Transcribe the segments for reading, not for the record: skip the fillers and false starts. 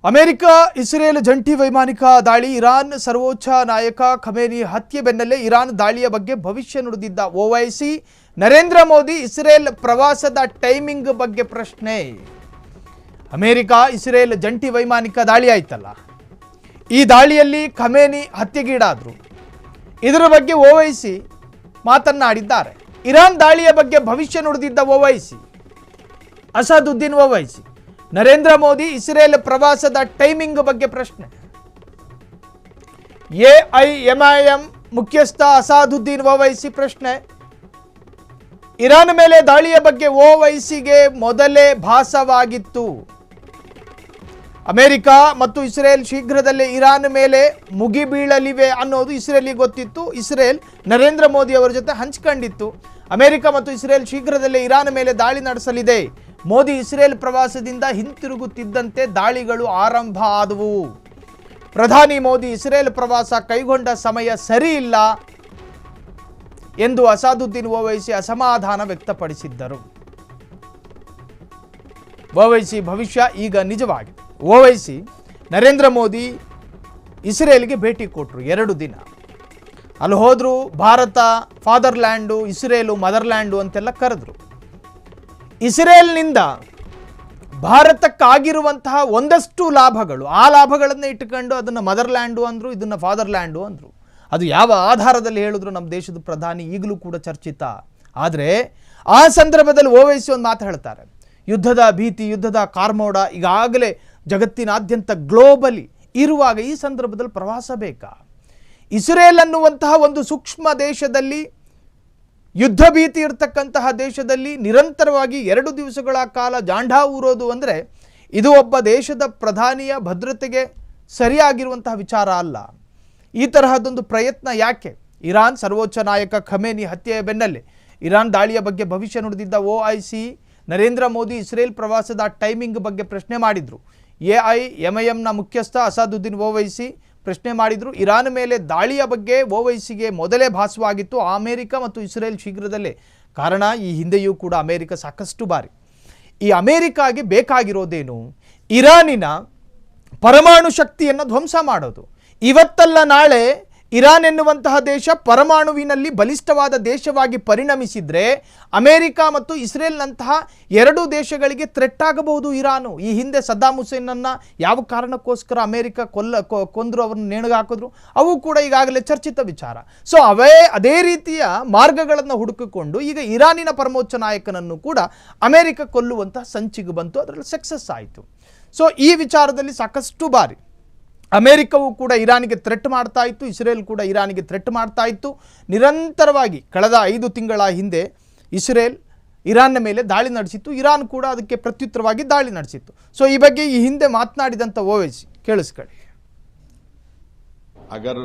America Israel ಜಂಟಿ ವೈಮಾನಿಕ ದಾಳಿ, ಇರಾನ್ ಸರ್ವೋಚ್ಚ ನಾಯಕ ಖಮೇನಿ ಹತ್ಯೆ ಬೆನ್ನಲ್ಲೇ ಇರಾನ್ ದಾಳಿಯ ಬಗ್ಗೆ ಭವಿಷ್ಯ ನುಡಿದಿದ್ದ ಓವೈಸಿ, ನರೇಂದ್ರ ಮೋದಿ ಇಸ್ರೇಲ್ ಪ್ರವಾಸದ ಟೈಮಿಂಗ್ ಬಗ್ಗೆ ಪ್ರಶ್ನೆ. ಅಮೆರಿಕ ಇಸ್ರೇಲ್ ಜಂಟಿ ವೈಮಾನಿಕ ದಾಳಿ ಆಯ್ತಲ್ಲ, ಈ ದಾಳಿಯಲ್ಲಿ ಖಮೇನಿ ಹತ್ಯೆಗೀಡಾದರು. ಇದರ ಬಗ್ಗೆ ಓವೈಸಿ ಮಾತನಾಡಿದ್ದಾರೆ. ಇರಾನ್ ದಾಳಿಯ ಬಗ್ಗೆ ಭವಿಷ್ಯ ನುಡಿದಿದ್ದ ಓವೈಸಿ, ಅಸಾದುದ್ದೀನ್ ಓವೈಸಿ, ನರೇಂದ್ರ ಮೋದಿ ಇಸ್ರೇಲ್ ಪ್ರವಾಸದ ಟೈಮಿಂಗ್ ಬಗ್ಗೆ ಪ್ರಶ್ನೆ. ಎಐಎಂಐಎಂ ಮುಖ್ಯಸ್ಥ ಅಸಾದುದ್ದೀನ್ ಓವೈಸಿ ಪ್ರಶ್ನೆ. ಇರಾನ್ ಮೇಲೆ ದಾಳಿಯ ಬಗ್ಗೆ ಓವೈಸಿಗೆ ಮೊದಲೇ ಭಾಸವಾಗಿತ್ತು. ಅಮೆರಿಕ ಮತ್ತು ಇಸ್ರೇಲ್ ಶೀಘ್ರದಲ್ಲೇ ಇರಾನ್ ಮೇಲೆ ಮುಗಿಬೀಳಲಿವೆ ಅನ್ನೋದು ಇಸ್ರೇಲಿಗೆ ಗೊತ್ತಿತ್ತು. ಇಸ್ರೇಲ್ ನರೇಂದ್ರ ಮೋದಿ ಅವರ ಜೊತೆ ಹಂಚಿಕೊಂಡಿತ್ತು. ಅಮೆರಿಕ ಮತ್ತು ಇಸ್ರೇಲ್ ಶೀಘ್ರದಲ್ಲೇ ಇರಾನ್ ಮೇಲೆ ದಾಳಿ ನಡೆಸಲಿದೆ. ಮೋದಿ ಇಸ್ರೇಲ್ ಪ್ರವಾಸದಿಂದ ಹಿಂತಿರುಗುತ್ತಿದ್ದಂತೆ ದಾಳಿಗಳು ಆರಂಭ ಆದವು. ಪ್ರಧಾನಿ ಮೋದಿ ಇಸ್ರೇಲ್ ಪ್ರವಾಸ ಕೈಗೊಂಡ ಸಮಯ ಸರಿ ಇಲ್ಲ ಎಂದು ಅಸಾದುದ್ದೀನ್ ಓವೈಸಿ ಅಸಮಾಧಾನ ವ್ಯಕ್ತಪಡಿಸಿದ್ದರು. ಓವೈಸಿ ಭವಿಷ್ಯ ಈಗ ನಿಜವಾಗಿದೆ. ಓವೈಸಿ ನರೇಂದ್ರ ಮೋದಿ ಇಸ್ರೇಲ್ಗೆ ಭೇಟಿ ಕೊಟ್ಟರು 2 ದಿನ. ಅಲ್ಲಿ ಹೋದ್ರು, ಭಾರತ ಫಾದರ್ಲ್ಯಾಂಡು, ಇಸ್ರೇಲು ಮದರ್ಲ್ಯಾಂಡು ಅಂತೆಲ್ಲ ಕರೆದ್ರು. ಇಸ್ರೇಲ್ನಿಂದ ಭಾರತಕ್ಕಾಗಿರುವಂತಹ ಒಂದಷ್ಟು ಲಾಭಗಳು, ಆ ಲಾಭಗಳನ್ನು ಇಟ್ಟುಕೊಂಡು ಅದನ್ನು ಮದರ್ಲ್ಯಾಂಡು ಅಂದರು, ಇದನ್ನು ಫಾದರ್ಲ್ಯಾಂಡು ಅಂದರು. ಅದು ಯಾವ ಆಧಾರದಲ್ಲಿ ಹೇಳಿದ್ರು ನಮ್ಮ ದೇಶದ ಪ್ರಧಾನಿ ಈಗಲೂ ಕೂಡ ಚರ್ಚಿತ. ಆದರೆ ಆ ಸಂದರ್ಭದಲ್ಲಿ ಓವೈಸಿ ಒಂದು ಮಾತು ಹೇಳ್ತಾರೆ. ಯುದ್ಧದ ಭೀತಿ, ಯುದ್ಧದ ಕಾರ್ಮೋಡ ಈಗಾಗಲೇ ಜಗತ್ತಿನಾದ್ಯಂತ ಗ್ಲೋಬಲಿ ಇರುವಾಗ ಈ ಸಂದರ್ಭದಲ್ಲಿ ಪ್ರವಾಸ ಬೇಕಾ? ಇಸ್ರೇಲ್ ಅನ್ನುವಂತಹ ಒಂದು ಸೂಕ್ಷ್ಮ ದೇಶದಲ್ಲಿ, ಯುದ್ಧ ಭೀತಿ ಇರತಕ್ಕಂತಹ ದೇಶದಲ್ಲಿ ನಿರಂತರವಾಗಿ 2 ದಿವಸಗಳ ಕಾಲ ಜಾಂಢಾ ಊರೋದು ಅಂದರೆ ಇದು ಒಬ್ಬ ದೇಶದ ಪ್ರಧಾನಿಯ ಭದ್ರತೆಗೆ ಸರಿಯಾಗಿರುವಂತಹ ವಿಚಾರ ಅಲ್ಲ. ಈ ತರಹದೊಂದು ಪ್ರಯತ್ನ ಯಾಕೆ? ಇರಾನ್ ಸರ್ವೋಚ್ಚ ನಾಯಕ ಖಮೇನಿ ಹತ್ಯೆಯ ಬೆನ್ನಲ್ಲೇ ಇರಾನ್ ದಾಳಿಯ ಬಗ್ಗೆ ಭವಿಷ್ಯ ನುಡಿದಿದ್ದ ಓಐಸಿ ನರೇಂದ್ರ ಮೋದಿ ಇಸ್ರೇಲ್ ಪ್ರವಾಸದ ಟೈಮಿಂಗ್ ಬಗ್ಗೆ ಪ್ರಶ್ನೆ ಮಾಡಿದರು. ಎಐಎಂಐಎಂನ ಮುಖ್ಯಸ್ಥ ಅಸಾದುದ್ದೀನ್ ಓವೈಸಿ ಪ್ರಶ್ನೆ ಮಾಡಿದರು. ಇರಾನ್ ಮೇಲೆ ದಾಳಿಯ ಬಗ್ಗೆ ಓವೈಸಿಗೆ ಮೊದಲೇ ಭಾಸವಾಗಿತ್ತು. ಅಮೆರಿಕ ಮತ್ತು ಇಸ್ರೇಲ್ ಶೀಘ್ರದಲ್ಲೇ, ಕಾರಣ ಈ ಹಿಂದೆಯೂ ಕೂಡ ಅಮೆರಿಕ ಸಾಕಷ್ಟು ಬಾರಿ, ಈ ಅಮೆರಿಕಾಗೆ ಬೇಕಾಗಿರೋದೇನು? ಇರಾನಿನ ಪರಮಾಣು ಶಕ್ತಿಯನ್ನು ಧ್ವಂಸ ಮಾಡೋದು. ಇವತ್ತಲ್ಲ ನಾಳೆ ಇರಾನ್ ಎನ್ನುವಂತಹ ದೇಶ ಪರಮಾಣುವಿನಲ್ಲಿ ಬಲಿಷ್ಠವಾದ ದೇಶವಾಗಿ ಪರಿಣಮಿಸಿದರೆ ಅಮೆರಿಕ ಮತ್ತು ಇಸ್ರೇಲ್ನಂತಹ 2 ದೇಶಗಳಿಗೆ ಥ್ರೆಟ್ ಆಗಬಹುದು ಇರಾನು. ಈ ಹಿಂದೆ ಸದ್ದಾಮ್ ಹುಸೇನನ್ನು ಯಾವ ಕಾರಣಕ್ಕೋಸ್ಕರ ಅಮೆರಿಕ ಕೊಂದರು, ಅವರನ್ನು ನೇಣಿಗೆ ಅವು ಕೂಡ ಈಗಾಗಲೇ ಚರ್ಚಿತ ವಿಚಾರ. ಸೊ ಅದೇ ರೀತಿಯ ಮಾರ್ಗಗಳನ್ನು ಹುಡುಕಿಕೊಂಡು ಈಗ ಇರಾನಿನ ಪರಮೋಚ್ಚ ನಾಯಕನನ್ನು ಕೂಡ ಅಮೆರಿಕ ಕೊಲ್ಲುವಂತಹ ಸಂಚಿಗೆ ಬಂತು. ಅದರಲ್ಲಿ ಸಕ್ಸಸ್ ಆಯಿತು. ಸೊ ಈ ವಿಚಾರದಲ್ಲಿ ಸಾಕಷ್ಟು ಬಾರಿ ಅಮೆರಿಕವು ಕೂಡ ಇರಾನಿಗೆ ಥ್ರೆಟ್ ಮಾಡ್ತಾ ಇತ್ತು, ಇಸ್ರೇಲ್ ಕೂಡ ಇರಾನಿಗೆ ಥ್ರೆಟ್ ಮಾಡ್ತಾ ಇತ್ತು. ನಿರಂತರವಾಗಿ ಕಳೆದ 5 ತಿಂಗಳ ಹಿಂದೆ ಇಸ್ರೇಲ್ ಇರಾನ್ನ ಮೇಲೆ ದಾಳಿ ನಡೆಸಿತ್ತು, ಇರಾನ್ ಕೂಡ ಅದಕ್ಕೆ ಪ್ರತ್ಯುತ್ತರವಾಗಿ ದಾಳಿ ನಡೆಸಿತ್ತು. ಸೊ ಈ ಬಗ್ಗೆ ಈ ಹಿಂದೆ ಮಾತನಾಡಿದಂಥ ಓವೈಸಿ ಕೇಳಿಸ್ಕೊಳ್ಳಿ. अगर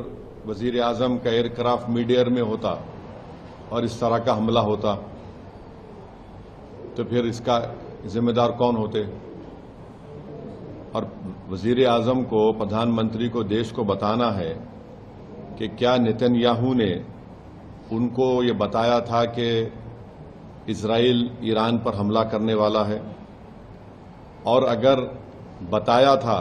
वजीर आजम का एयरक्राफ्ट मिड एयर में होता और इस तरह का हमला होता तो फिर इसका जिम्मेदार कौन होते? और वजीर आजम को, प्रधानमंत्री को देश को बताना है कि क्या नेतन्याहू ने उनको ये बताया था कि इजराइल ईरान पर हमला करने वाला है? और अगर बताया था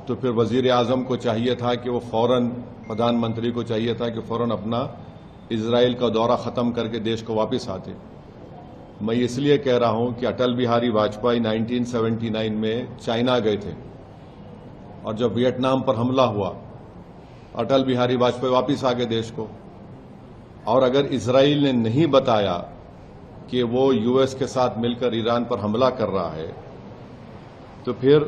तो फिर वजीर आजम को चाहिए था कि वो फौरन, प्रधानमंत्री को चाहिए था कि फौरन अपना इजराइल का दौरा खत्म करके देश को वापस आते। मैं इसलिए कह रहा हूं कि अटल बिहारी वाजपेयी 1979 में चाइना गए थे और जब वियतनाम पर हमला हुआ अटल बिहारी वाजपेयी वापस आ गए देश को। और अगर इजराइल ने नहीं बताया कि वो यूएस के साथ मिलकर ईरान पर हमला कर रहा है तो फिर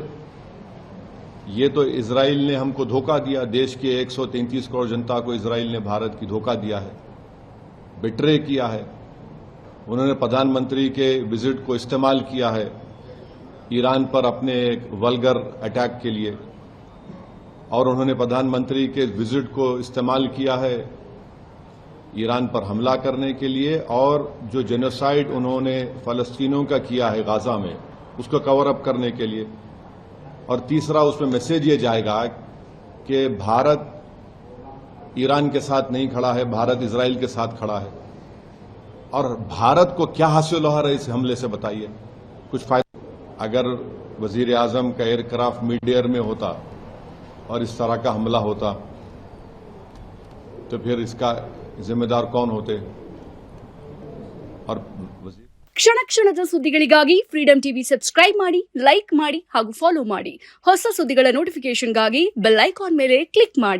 ये तो इजराइल ने हमको धोखा दिया। देश के 133 करोड़ जनता को इजराइल ने, भारत की, धोखा दिया है, बिट्रे किया है। उन्होंने प्रधानमंत्री के विजिट को इस्तेमाल किया है ईरान पर अपने एक वल्गर अटैक के लिए, और उन्होंने प्रधानमंत्री के विजिट को इस्तेमाल किया है ईरान पर हमला करने के लिए, और जो जेनोसाइड उन्होंने फलस्तीनियों का किया है गाजा में उसको कवर अप करने के लिए। और तीसरा, उसमें मैसेज ये जाएगा कि भारत ईरान के साथ नहीं खड़ा है, भारत इजराइल के साथ खड़ा है। और भारत को क्या हासिल हो रहा है इस हमले से, बताइए? कुछ फायदा? अगर वजीर आजम का एयरक्राफ्ट मीडियर में होता और इस तरह का हमला होता तो फिर इसका जिम्मेदार कौन होते। और ಕ್ಷಣ ಕ್ಷಣದ ಸುದ್ದಿಗಳಿಗಾಗಿ ಫ್ರೀಡಂ ಟಿವಿ ಸಬ್ಸ್ಕ್ರೈಬ್ ಮಾಡಿ, ಲೈಕ್ ಮಾಡಿ ಹಾಗೂ ಫಾಲೋ ಮಾಡಿ. ಹೊಸ ಸುದ್ದಿಗಳ ನೋಟಿಫಿಕೇಶನ್ಗಾಗಿ ಬೆಲ್ ಐಕಾನ್ ಮೇಲೆ ಕ್ಲಿಕ್ ಮಾಡಿ.